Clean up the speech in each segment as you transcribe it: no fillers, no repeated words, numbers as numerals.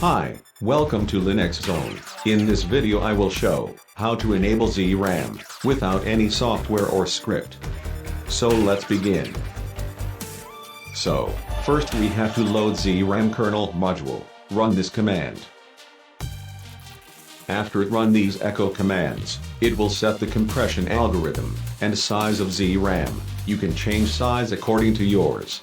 Hi, welcome to Linux Zone. In this video I will show how to enable Zram without any software or script. So let's begin. So, first we have to load Zram kernel module. Run this command. After it run these echo commands, it will set the compression algorithm and size of Zram. You can change size according to yours.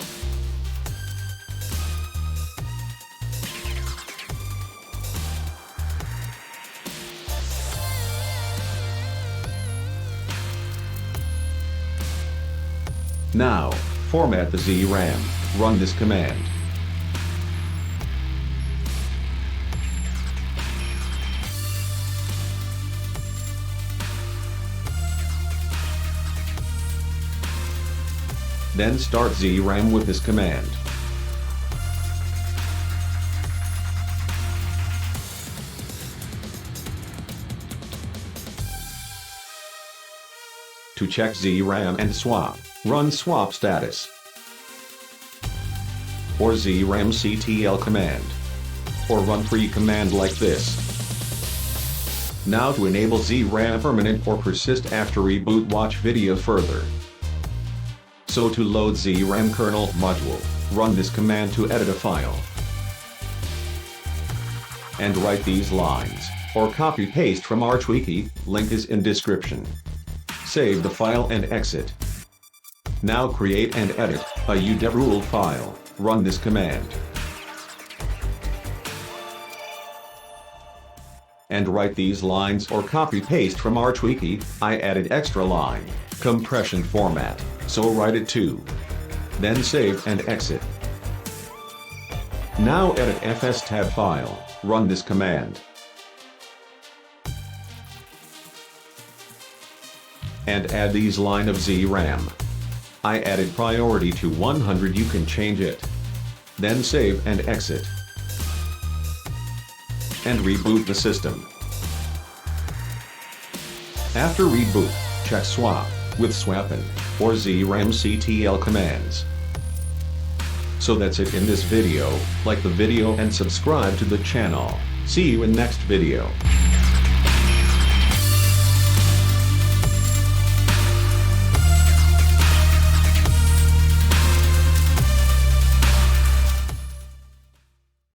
Now, format the Zram. Run this command. Then start Zram with this command. To check Zram and swap, run swap status or zramctl command, or run free command like this. Now to enable Zram permanent or persist after reboot, watch video further. So to load Zram kernel module, run this command to edit a file. And write these lines, or copy paste from Wiki, link is in description. Save the file and exit. Now create and edit a UDEV file, run this command. And write these lines or copy paste from Wiki. I added extra line, compression format, so write it too. Then save and exit. Now edit fstab file, run this command. And add these line of Zram. I added priority to 100, you can change it. Then save and exit. And reboot the system. After reboot, check swap with swappin or zramctl commands. So that's it in this video. Like the video and subscribe to the channel. See you in next video.